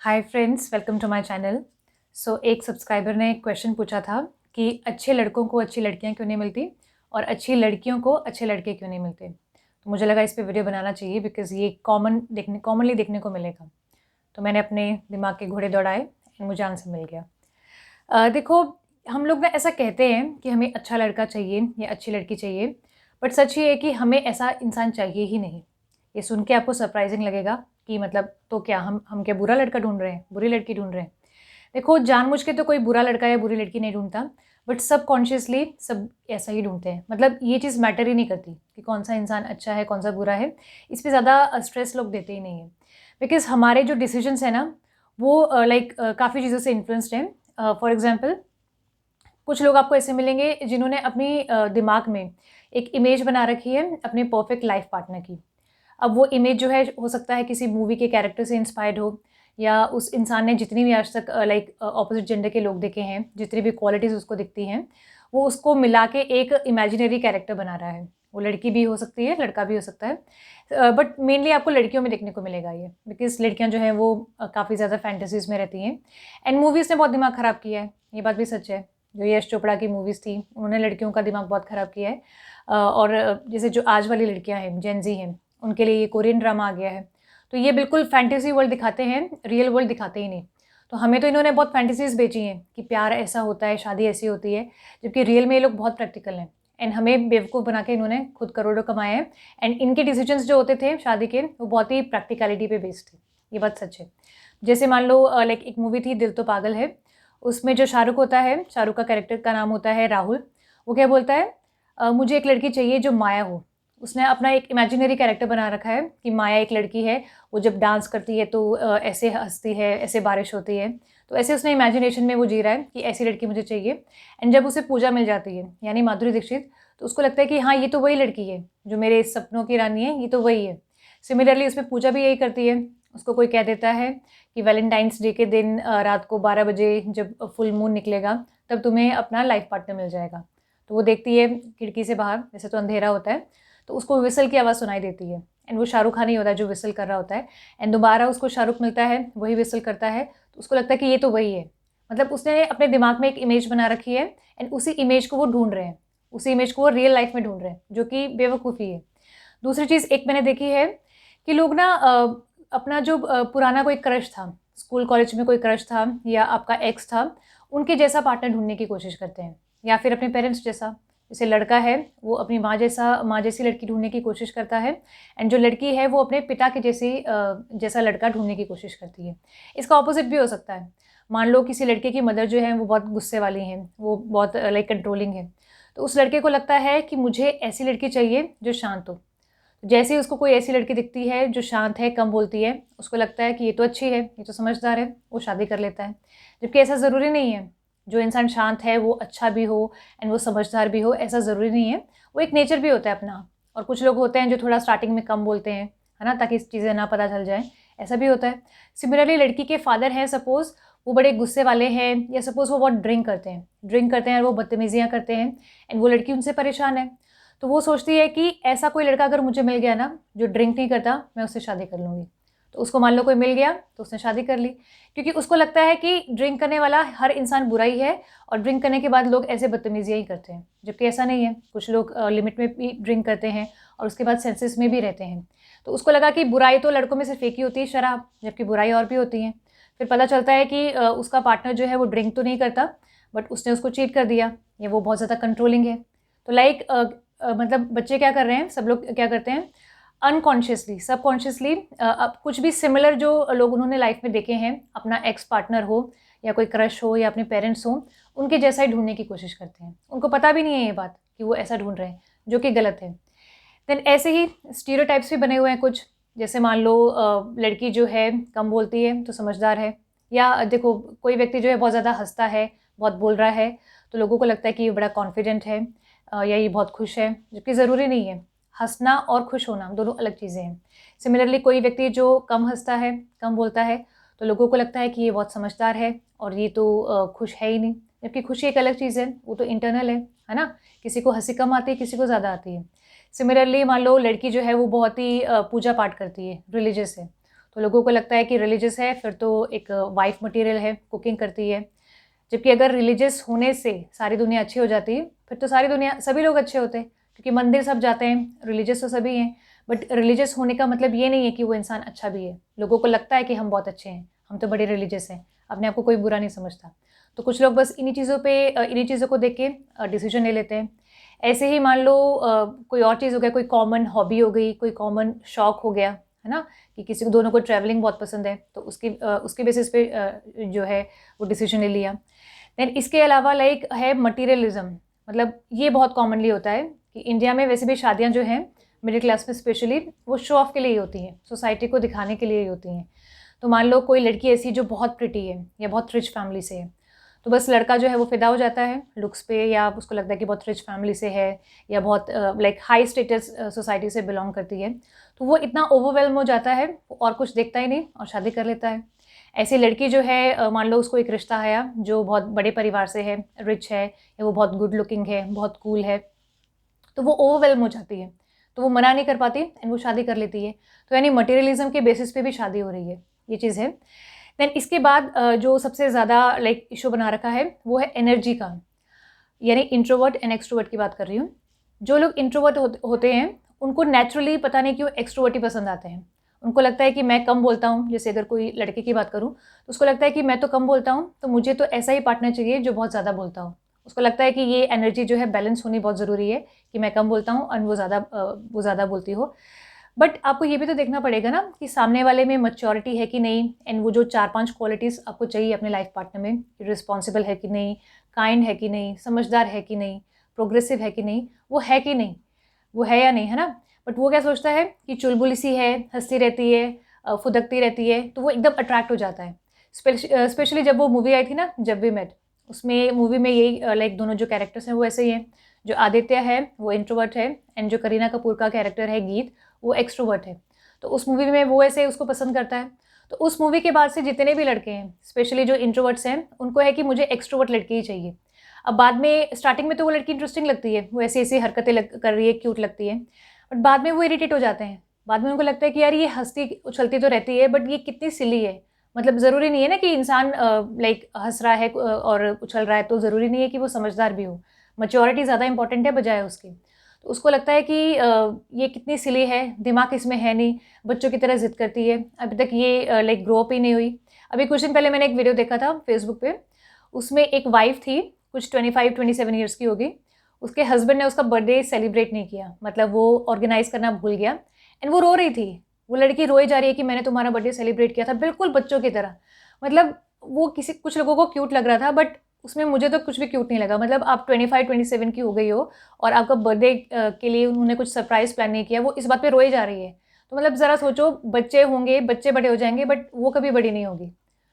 Hi friends, welcome to my channel. एक subscriber ने एक क्वेश्चन पूछा था कि अच्छे लड़कों को अच्छी लड़कियां क्यों नहीं मिलती और अच्छी लड़कियों को अच्छे लड़के क्यों नहीं मिलते। तो मुझे लगा इस पे वीडियो बनाना चाहिए बिकॉज़ ये कॉमनली देखने को मिलेगा। तो मैंने अपने दिमाग के घोड़े दौड़ाए एंड मुझे आंसर मिल गया। देखो, हम लोग ना ऐसा कहते हैं कि हमें अच्छा लड़का चाहिए या अच्छी लड़की चाहिए, बट सच ये है कि हमें ऐसा इंसान चाहिए ही नहीं। ये सुन के आपको सरप्राइजिंग लगेगा कि मतलब तो क्या हम क्या बुरा लड़का ढूँढ रहे हैं, बुरी लड़की ढूँढ रहे हैं। देखो, जानबूझ के तो कोई बुरा लड़का या बुरी लड़की नहीं ढूँढता, बट सबकॉन्शियसली सब ऐसा ही ढूँढते हैं। मतलब ये चीज़ मैटर ही नहीं करती कि कौन-सा इंसान अच्छा है, कौन-सा बुरा है। इस पे ज़्यादा स्ट्रेस लोग देते ही नहीं हैं। बिकॉज़ हमारे जो डिसीजंस हैं ना, वो काफ़ी चीज़ों से इन्फ्लुएंस्ड हैं। फॉर एग्ज़ाम्पल, कुछ लोग आपको ऐसे मिलेंगे जिन्होंने अपनी दिमाग में एक इमेज बना रखी है अपने परफेक्ट लाइफ पार्टनर की। अब वो इमेज जो है हो सकता है किसी मूवी के कैरेक्टर से इंस्पायर्ड हो, या उस इंसान ने जितनी भी आज तक ऑपोजिट जेंडर के लोग देखे हैं, जितनी भी क्वालिटीज़ उसको दिखती हैं, वो उसको मिला के एक इमेजिनरी कैरेक्टर बना रहा है। वो लड़की भी हो सकती है, लड़का भी हो सकता है। बट मेनली आपको लड़कियों में देखने को मिलेगा ये, बिकॉज़ लड़कियाँ जो हैं वो काफ़ी ज़्यादा फैंटेसीज़ में रहती हैं। एंड मूवीज़ ने बहुत दिमाग ख़राब किया है, ये बात भी सच है। जो यश चोपड़ा की मूवीज़ थी, उन्होंने लड़कियों का दिमाग बहुत ख़राब किया है। जैसे जो आज वाली लड़कियाँ हैं, जेन ज़ी हैं, उनके लिए ये कोरियन ड्रामा आ गया है। तो ये बिल्कुल फैंटेसी वर्ल्ड दिखाते हैं, रियल वर्ल्ड दिखाते ही नहीं। तो हमें तो इन्होंने बहुत फैंटेसीज़ बेची हैं कि प्यार ऐसा होता है, शादी ऐसी होती है, जबकि रियल में ये लोग बहुत प्रैक्टिकल हैं। एंड हमें बेवकूफ़ बना के इन्होंने खुद करोड़ों कमाए हैं। एंड इनके डिसीजंस जो होते थे शादी के, वो बहुत ही प्रैक्टिकैलिटी पे बेस्ड थे। ये बात सच है। जैसे मान लो एक मूवी थी दिल तो पागल है, उसमें जो शाहरुख होता है, शाहरुख का कैरेक्टर का नाम होता है राहुल। वो क्या बोलता है, मुझे एक लड़की चाहिए जो माया हो। उसने अपना एक इमेजिनरी कैरेक्टर बना रखा है कि माया एक लड़की है, वो जब डांस करती है तो ऐसे हँसती है, ऐसे बारिश होती है। तो ऐसे उसने इमेजिनेशन में वो जी रहा है कि ऐसी लड़की मुझे चाहिए। एंड जब उसे पूजा मिल जाती है, यानी माधुरी दीक्षित, तो उसको लगता है कि हाँ, ये तो वही लड़की है, जो मेरे सपनों की रानी है, ये तो वही है। सिमिलरली उसमें पूजा भी यही करती है। उसको कोई कह देता है कि वैलेंटाइन्स डे के दिन रात को 12 बजे जब फुल मून निकलेगा, तब तुम्हें अपना लाइफ पार्टनर मिल जाएगा। तो वो देखती है खिड़की से बाहर, वैसे तो अंधेरा होता है, तो उसको व्हिसल की आवाज़ सुनाई देती है। एंड वो शाहरुख खान ही होता है जो व्हिसल कर रहा होता है। एंड दोबारा उसको शाहरुख मिलता है, वही व्हिसल करता है, तो उसको लगता है कि ये तो वही है। मतलब उसने अपने दिमाग में एक इमेज बना रखी है एंड उसी इमेज को वो ढूँढ रहे हैं। उसी इमेज को वो रियल लाइफ़ में ढूँढ रहे हैं, जो कि बेवकूफ़ी है। दूसरी चीज़ एक मैंने देखी है कि लोग ना अपना जो पुराना कोई क्रश था, स्कूल कॉलेज में कोई क्रश था या आपका एक्स था, उनके जैसा पार्टनर ढूँढने की कोशिश करते हैं, या फिर अपने पेरेंट्स जैसा। जैसे लड़का है, वो अपनी माँ जैसी लड़की ढूँढने की कोशिश करता है, एंड जो लड़की है वो अपने पिता के जैसा लड़का ढूँढने की कोशिश करती है। इसका ऑपोज़िट भी हो सकता है। मान लो किसी लड़के की मदर जो है वो बहुत गुस्से वाली हैं, वो बहुत कंट्रोलिंग है। तो उस लड़के को लगता है कि मुझे ऐसी लड़की चाहिए जो शांत हो। जैसे ही उसको कोई ऐसी लड़की दिखती है जो शांत है, कम बोलती है, उसको लगता है कि ये तो अच्छी है, ये तो समझदार है, वो शादी कर लेता है। जबकि ऐसा ज़रूरी नहीं है। जो इंसान शांत है वो अच्छा भी हो एंड वो समझदार भी हो, ऐसा ज़रूरी नहीं है। वो एक नेचर भी होता है अपना। और कुछ लोग होते हैं जो थोड़ा स्टार्टिंग में कम बोलते हैं, है ना? ताकि चीज़ें ना पता चल जाएँ, ऐसा भी होता है। सिमिलरली लड़की के फादर हैं सपोज़, वो बड़े गुस्से वाले हैं, या सपोज़ वो बहुत ड्रिंक करते हैं और वो बदतमीज़ियाँ करते हैं एंड वो लड़की उनसे परेशान है। तो वो सोचती है कि ऐसा कोई लड़का अगर मुझे मिल गया ना, जो ड्रिंक नहीं करता, मैं उससे शादी कर लूँगी। तो उसको मान लो कोई मिल गया, तो उसने शादी कर ली। क्योंकि उसको लगता है कि ड्रिंक करने वाला हर इंसान बुरा ही है और ड्रिंक करने के बाद लोग ऐसे बदतमीज़ियाँ ही करते हैं। जबकि ऐसा नहीं है, कुछ लोग लिमिट में भी ड्रिंक करते हैं और उसके बाद सेंसेस में भी रहते हैं। तो उसको लगा कि बुराई तो लड़कों में सिर्फ़ एक ही होती है, शराब, जबकि बुराई और भी होती हैं। फिर पता चलता है कि उसका पार्टनर जो है वो ड्रिंक तो नहीं करता, बट उसने उसको चीट कर दिया, या वो बहुत ज़्यादा कंट्रोलिंग है। तो मतलब बच्चे क्या कर रहे हैं, सब लोग क्या करते हैं, अनकॉन्शियसली, सबकॉन्शियसली अब कुछ भी सिमिलर जो लोग उन्होंने लाइफ में देखे हैं, अपना एक्स पार्टनर हो या कोई क्रश हो या अपने पेरेंट्स हों, उनके जैसा ही ढूँढने की कोशिश करते हैं। उनको पता भी नहीं है ये बात कि वो ऐसा ढूँढ रहे हैं, जो कि गलत है। देन ऐसे ही स्टीरियोटाइप्स भी बने हुए हैं कुछ। जैसे मान लो लड़की जो है कम बोलती है तो समझदार है, या देखो कोई व्यक्ति जो है बहुत ज़्यादा हँसता है, बहुत बोल रहा है, तो लोगों को लगता है कि ये बड़ा कॉन्फिडेंट है, या ये बहुत खुश है, जबकि ज़रूरी नहीं है। हँसना और खुश होना दोनों अलग चीज़ें हैं। सिमिलरली कोई व्यक्ति जो कम हँसता है, कम बोलता है, तो लोगों को लगता है कि ये बहुत समझदार है और ये तो खुश है ही नहीं, जबकि खुशी एक अलग चीज़ है, वो तो इंटरनल है ना? किसी को हँसी कम आती है, किसी को ज़्यादा आती है। सिमिलरली मान लो लड़की जो है वो बहुत ही पूजा पाठ करती है, रिलीजियस है, तो लोगों को लगता है कि रिलीजियस है फिर तो एक वाइफ मटेरियल है, कुकिंग करती है। जबकि अगर रिलीजियस होने से सारी दुनिया अच्छी हो जाती फिर तो सारी दुनिया सभी लोग अच्छे होते, क्योंकि मंदिर सब जाते हैं, रिलीजियस तो सभी हैं। बट रिलीजियस होने का मतलब ये नहीं है कि वो इंसान अच्छा भी है। लोगों को लगता है कि हम बहुत अच्छे हैं, हम तो बड़े रिलीजियस हैं, अपने आप को कोई बुरा नहीं समझता। तो कुछ लोग बस इन्हीं चीज़ों को देख के डिसीजन ले लेते हैं। ऐसे ही मान लो कोई और चीज़ हो गया, कोई कॉमन हॉबी हो गई, कोई कॉमन शौक हो गया, है ना, कि किसी को दोनों को ट्रैवलिंग बहुत पसंद है तो उसके बेसिस पे जो है वो डिसीजन ले लिया। देन इसके अलावा लाइक है मटीरियलिज्म, मतलब ये बहुत कॉमनली होता है कि इंडिया में वैसे भी शादियाँ जो हैं मिडिल क्लास में स्पेशली वो शो ऑफ के लिए ही होती हैं, सोसाइटी को दिखाने के लिए ही होती हैं। तो मान लो कोई लड़की ऐसी जो बहुत प्रिटी है या बहुत रिच फैमिली से है, तो बस लड़का जो है वो फिदा हो जाता है लुक्स पे, या उसको लगता है कि बहुत रिच फैमिली से है या बहुत लाइक हाई स्टेटस सोसाइटी से बिलोंग करती है, तो वो इतना ओवरवेलम हो जाता है और कुछ देखता ही नहीं और शादी कर लेता है। ऐसी लड़की जो है मान लो उसको एक रिश्ता आया जो बहुत बड़े परिवार से है, रिच है, या वो बहुत गुड लुकिंग है, बहुत कूल है, तो वो ओवरवेलम हो जाती है, तो वो मना नहीं कर पाती एंड वो शादी कर लेती है। तो यानी मटेरियलिज्म के बेसिस पे भी शादी हो रही है, ये चीज़ है। देन इसके बाद जो सबसे ज़्यादा लाइक इशू बना रखा है वो है एनर्जी का, यानी इंट्रोवर्ट एंड एक्सट्रोवर्ट की बात कर रही हूँ। जो लोग इंट्रोवर्ट होते हैं उनको नेचुरली पता नहीं क्यों एक्सट्रोवर्ट ही पसंद आते हैं। उनको लगता है कि मैं कम बोलता हूँ, जैसे अगर कोई लड़के की बात करूँ तो उसको लगता है कि मैं तो कम बोलता हूँ, तो मुझे तो ऐसा ही पार्टनर चाहिए जो बहुत ज़्यादा बोलता हो। उसको लगता है कि ये एनर्जी जो है बैलेंस होनी बहुत ज़रूरी है, कि मैं कम बोलता हूँ और वो ज़्यादा बोलती हो। बट आपको ये भी तो देखना पड़ेगा ना कि सामने वाले में मैच्योरिटी है कि नहीं, एंड वो जो 4-5 क्वालिटीज़ आपको चाहिए अपने लाइफ पार्टनर में, रिस्पॉन्सिबल है कि नहीं, काइंड है कि नहीं, समझदार है कि नहीं, प्रोग्रेसिव है कि नहीं, वो है कि नहीं, वो है या नहीं, है ना। बट वो क्या सोचता है कि चुलबुली सी है, हंसती रहती है, फुदकती रहती है, तो वो एकदम अट्रैक्ट हो जाता है। स्पेशली जब वो मूवी आई थी ना, जब वी मेट, उसमें मूवी में यही लाइक दोनों जो कैरेक्टर्स हैं वो ऐसे ही हैं। जो आदित्य है वो इंट्रोवर्ट है एंड जो करीना कपूर का कैरेक्टर है गीत, वो एक्सट्रोवर्ट है। तो उस मूवी में वो ऐसे उसको पसंद करता है। तो उस मूवी के बाद से जितने भी लड़के हैं, स्पेशली जो इंट्रोवर्ट्स हैं, उनको है कि मुझे एक्सट्रोवर्ट लड़की ही चाहिए। अब बाद में स्टार्टिंग में तो वो लड़की इंटरेस्टिंग लगती है, वो ऐसी-ऐसी हरकतें कर रही है, क्यूट लगती है। बट बाद में वो इरिटेट हो जाते हैं। बाद में उनको लगता है कि यार ये हँसती उछलती तो रहती है बट ये कितनी सिली है। मतलब ज़रूरी नहीं है ना कि इंसान लाइक हँस रहा है और उछल रहा है तो ज़रूरी नहीं है कि वो समझदार भी हो। मैच्योरिटी ज़्यादा इंपॉर्टेंट है बजाय उसके। तो उसको लगता है कि ये कितनी सिली है, दिमाग इसमें है नहीं, बच्चों की तरह ज़िद करती है, अभी तक ये लाइक ग्रो अप ही नहीं हुई। अभी कुछ दिन पहले मैंने एक वीडियो देखा था फेसबुक पे, उसमें एक वाइफ़ थी, कुछ 25-27 ईयर्स की होगी। उसके हस्बैंड ने उसका बर्थडे सेलिब्रेट नहीं किया, मतलब वो ऑर्गेनाइज़ करना भूल गया एंड वो रो रही थी। वो लड़की रोए जा रही है कि मैंने तुम्हारा बर्थडे सेलिब्रेट किया था, बिल्कुल बच्चों की तरह। मतलब वो कुछ लोगों को क्यूट लग रहा था बट उसमें मुझे तो कुछ भी क्यूट नहीं लगा। मतलब आप 25-27 की हो गई हो और आपका बर्थडे के लिए उन्होंने कुछ सरप्राइज़ प्लान नहीं किया, वो इस बात पे रोए जा रही है। तो मतलब ज़रा सोचो, बच्चे होंगे, बच्चे बड़े हो जाएँगे बट वो कभी बड़ी नहीं होगी।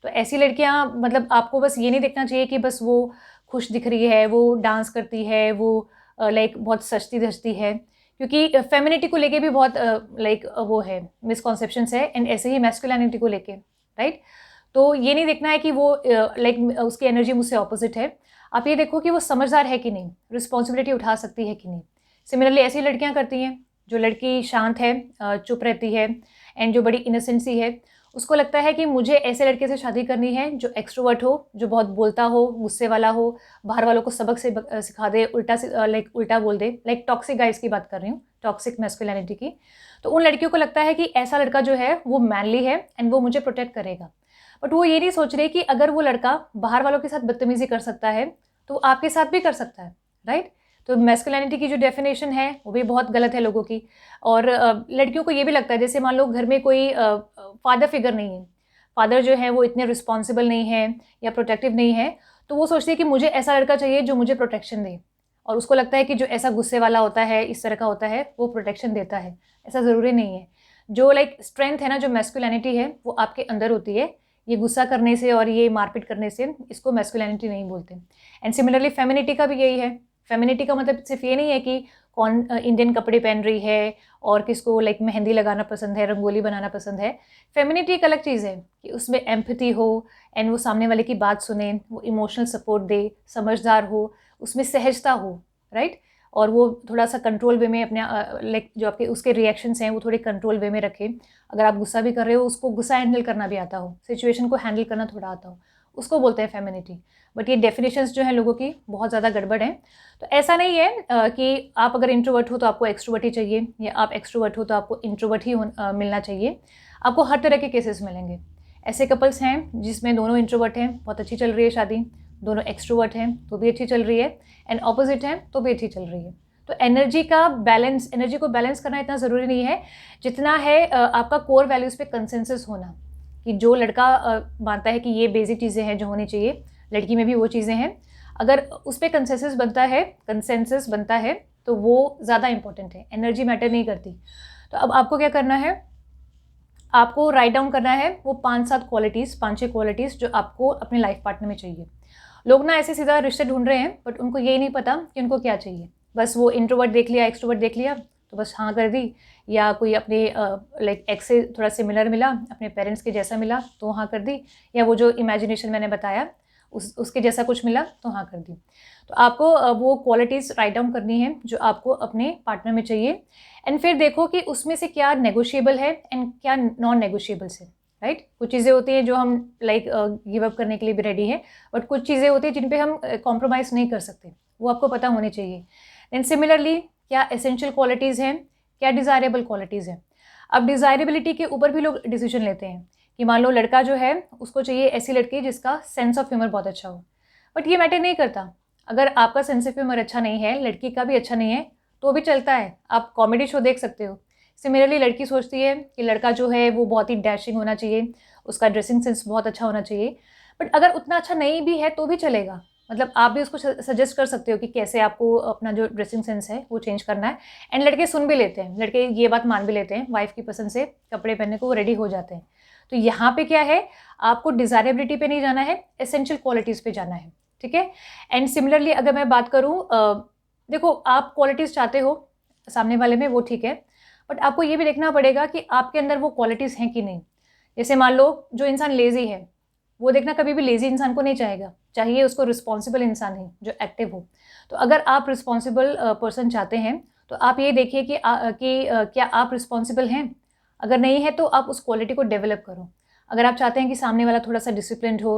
तो ऐसी लड़कियाँ, मतलब आपको बस ये नहीं देखना चाहिए कि बस वो खुश दिख रही है, वो डांस करती है, वो लाइक बहुत सजती-धजती है। क्योंकि फेमिनिटी को लेके भी बहुत लाइक वो है, मिसकॉन्सेप्शंस है एंड ऐसे ही मैस्कुलिनिटी को लेके, राइट? तो ये नहीं देखना है कि वो लाइक उसकी एनर्जी मुझसे ऑपोज़िट है। आप ये देखो कि वो समझदार है कि नहीं, रिस्पॉन्सिबिलिटी उठा सकती है कि नहीं। सिमिलरली ऐसी लड़कियाँ करती हैं, जो लड़की शांत है, चुप रहती है एंड जो बड़ी इनोसेंट सी है, उसको लगता है कि मुझे ऐसे लड़के से शादी करनी है जो एक्सट्रोवर्ट हो, जो बहुत बोलता हो, गुस्से वाला हो, बाहर वालों को सबक सिखा दे, लाइक उल्टा बोल दे, लाइक टॉक्सिक गाइज़ की बात कर रही हूँ, टॉक्सिक मैस्कुलिनिटी की। तो उन लड़कियों को लगता है कि ऐसा लड़का जो है वो मैनली है एंड वो मुझे प्रोटेक्ट करेगा। बट वो ये नहीं सोच रही कि अगर वो लड़का बाहर वालों के साथ बदतमीज़ी कर सकता है, तो वो आपके साथ भी कर सकता है, राइट? तो मैस्कुलिनिटी की जो डेफिनेशन है, वो भी बहुत गलत है लोगों की। और लड़कियों को ये भी लगता है, जैसे मान लो घर में कोई फादर फिगर नहीं है, फादर जो है वो इतने रिस्पॉन्सिबल नहीं है या प्रोटेक्टिव नहीं है, तो वो सोचती है कि मुझे ऐसा लड़का चाहिए जो मुझे प्रोटेक्शन दे। और उसको लगता है कि जो ऐसा गुस्से वाला होता है, इस तरह का होता है, वो प्रोटेक्शन देता है। ऐसा ज़रूरी नहीं है। जो लाइक स्ट्रेंथ है ना, जो मैस्कुलिनिटी है, वो आपके अंदर होती है। ये गुस्सा करने से और ये मारपीट करने से इसको मैस्कुलिनिटी नहीं बोलते। एंड सिमिलरली फेमिनिटी का भी यही है। फेमिनिटी का मतलब सिर्फ ये नहीं है कि कौन इंडियन कपड़े पहन रही है और किसको लाइक मेहंदी लगाना पसंद है, रंगोली बनाना पसंद है। फेमिनिटी एक अलग चीज़ है कि उसमें एम्पैथी हो एंड वो सामने वाले की बात सुने, वो इमोशनल सपोर्ट दे, समझदार हो, उसमें सहजता हो, राइट? और वो थोड़ा सा कंट्रोल वे में अपने लाइक जो आपके उसके रिएक्शंस हैं वो थोड़े कंट्रोल वे में रखे। अगर आप गुस्सा भी कर रहे हो, उसको गुस्सा हैंडल करना भी आता हो, सिचुएशन को हैंडल करना थोड़ा आता हो, उसको बोलते हैं फेमिनिटी। बट ये डेफिनेशंस जो है लोगों की बहुत ज़्यादा गड़बड़ हैं। तो ऐसा नहीं है कि आप अगर इंट्रोवर्ट हो तो आपको एक्सट्रोवर्ट ही चाहिए, या आप एक्सट्रोवर्ट हो तो आपको इंट्रोवर्ट ही मिलना चाहिए। आपको हर तरह के केसेस मिलेंगे। ऐसे कपल्स हैं जिसमें दोनों इंट्रोवर्ट हैं, बहुत अच्छी चल रही है शादी, दोनों एक्सट्रोवर्ट हैं तो भी अच्छी चल रही है, एंड ऑपोजिट हैं तो भी अच्छी चल रही है। तो एनर्जी को बैलेंस करना इतना ज़रूरी नहीं है जितना है आपका कोर वैल्यूज़ पे कंसेंसस होना, कि जो लड़का मानता है कि ये बेसिक चीज़ें हैं जो होनी चाहिए, लड़की में भी वो चीज़ें हैं, अगर उस पर कंसेंसस बनता है तो वो ज़्यादा इंपॉर्टेंट है, एनर्जी मैटर नहीं करती। तो अब आपको क्या करना है, आपको राइट डाउन करना है वो 5-6 क्वालिटीज़ जो आपको अपने लाइफ पार्टनर में चाहिए। लोग ना ऐसे सीधा रिश्ते ढूंढ रहे हैं, बट उनको यही नहीं पता कि उनको क्या चाहिए। बस वो इंट्रोवर्ट देख लिया, एक्सट्रोवर्ट देख लिया तो बस हाँ कर दी, या कोई अपने लाइक एक्स से थोड़ा सिमिलर मिला, अपने पेरेंट्स के जैसा मिला तो हाँ कर दी, या वो जो इमेजिनेशन मैंने बताया उसके जैसा कुछ मिला तो हाँ कर दी। तो आपको वो क्वालिटीज़ राइट डाउन करनी है जो आपको अपने पार्टनर में चाहिए, एंड फिर देखो कि उसमें से क्या नेगोशिएबल है एंड क्या नॉन नेगोशिएबल्स है, राइट। कुछ चीज़ें होती हैं जो हम लाइक गिव अप करने के लिए भी रेडी हैं, बट कुछ चीज़ें होती हैं जिन पे हम कॉम्प्रोमाइज़ नहीं कर सकते, वो आपको पता होनी चाहिए। देन सिमिलरली क्या एसेंशियल क्वालिटीज़ हैं, क्या डिज़ायरेबल क्वालिटीज़ हैं। अब डिज़ायरेबिलिटी के ऊपर भी लोग डिसीजन लेते हैं कि मान लो लड़का जो है उसको चाहिए ऐसी लड़की जिसका सेंस ऑफ ह्यूमर बहुत अच्छा हो, बट ये मैटर नहीं करता। अगर आपका सेंस ऑफ ह्यूमर अच्छा नहीं है, लड़की का भी अच्छा नहीं है, तो भी चलता है, आप कॉमेडी शो देख सकते हो। सिमिलरली लड़की सोचती है कि लड़का जो है वो बहुत ही डैशिंग होना चाहिए, उसका ड्रेसिंग सेंस बहुत अच्छा होना चाहिए, बट अगर उतना अच्छा नहीं भी है तो भी चलेगा। मतलब आप भी उसको सजेस्ट कर सकते हो कि कैसे आपको अपना जो ड्रेसिंग सेंस है वो चेंज करना है, एंड लड़के सुन भी लेते हैं, लड़के ये बात मान भी लेते हैं, वाइफ की पसंद से कपड़े पहनने को वो रेडी हो जाते हैं। तो यहाँ पे क्या है, आपको डिज़ायरेबिलिटी पे नहीं जाना है, एसेंशियल क्वालिटीज़ पे जाना है, ठीक है। एंड सिमिलरली अगर मैं बात करूँ, देखो आप क्वालिटीज़ चाहते हो सामने वाले में, वो ठीक है, बट आपको ये भी देखना पड़ेगा कि आपके अंदर वो क्वालिटीज़ हैं कि नहीं। जैसे मान लो जो इंसान लेज़ी है, वो देखना कभी भी लेज़ी इंसान को नहीं चाहेगा, चाहिए उसको रिस्पॉन्सिबल इंसान ही जो एक्टिव हो। तो अगर आप रिस्पॉन्सिबल पर्सन चाहते हैं तो आप ये देखिए कि क्या आप रिस्पॉन्सिबल हैं। अगर नहीं है तो आप उस क्वालिटी को डेवलप करो। अगर आप चाहते हैं कि सामने वाला थोड़ा सा डिसिप्लिन्ड हो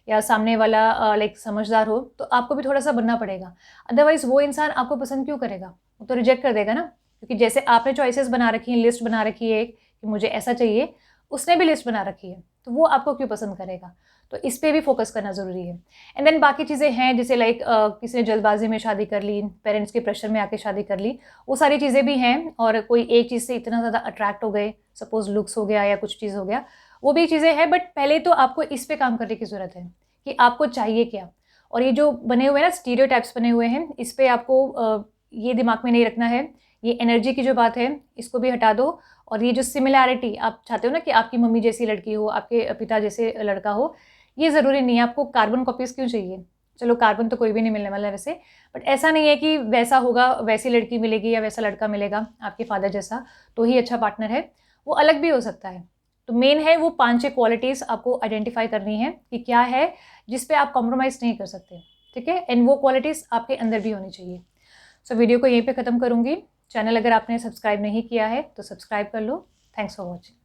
या सामने वाला लाइक समझदार हो, तो आपको भी थोड़ा सा बनना पड़ेगा। अदरवाइज़ वो इंसान आपको पसंद क्यों करेगा, वो तो रिजेक्ट कर देगा ना। क्योंकि जैसे आपने चॉइसेस बना रखी हैं, लिस्ट बना रखी है कि मुझे ऐसा चाहिए, उसने भी लिस्ट बना रखी है, तो वो आपको क्यों पसंद करेगा। तो इस पे भी फोकस करना ज़रूरी है। एंड देन बाकी चीज़ें हैं जैसे लाइक किसी ने जल्दबाजी में शादी कर ली, पेरेंट्स के प्रेशर में आके शादी कर ली, वो सारी चीज़ें भी हैं। और कोई एक चीज़ से इतना ज़्यादा अट्रैक्ट हो गए, सपोज़ लुक्स हो गया या कुछ चीज़ हो गया, वो भी चीज़ें हैं। बट पहले तो आपको इस पे काम करने की ज़रूरत है कि आपको चाहिए क्या। और ये जो बने हुए हैं ना स्टीरियोटाइप्स बने हुए हैं, इस पे आपको ये दिमाग में नहीं रखना है। ये एनर्जी की जो बात है इसको भी हटा दो। और ये जो सिमिलैरिटी आप चाहते हो ना कि आपकी मम्मी जैसी लड़की हो, आपके पिता जैसे लड़का हो, ये ज़रूरी नहीं है। आपको कार्बन कॉपीज़ क्यों चाहिए। चलो कार्बन तो कोई भी नहीं मिलने वाला है वैसे, बट ऐसा नहीं है कि वैसा होगा वैसी लड़की मिलेगी या वैसा लड़का मिलेगा आपके फादर जैसा तो ही अच्छा पार्टनर है, वो अलग भी हो सकता है। तो मेन है वो 5-6 क्वालिटीज़ आपको आइडेंटिफाई करनी है कि क्या है जिस पे आप कॉम्प्रोमाइज़ नहीं कर सकते, ठीक है। एंड वो क्वालिटीज़ आपके अंदर भी होनी चाहिए। सो वीडियो को यहीं पे ख़त्म करूँगी। चैनल अगर आपने सब्सक्राइब नहीं किया है तो सब्सक्राइब कर लो। Thanks for watching.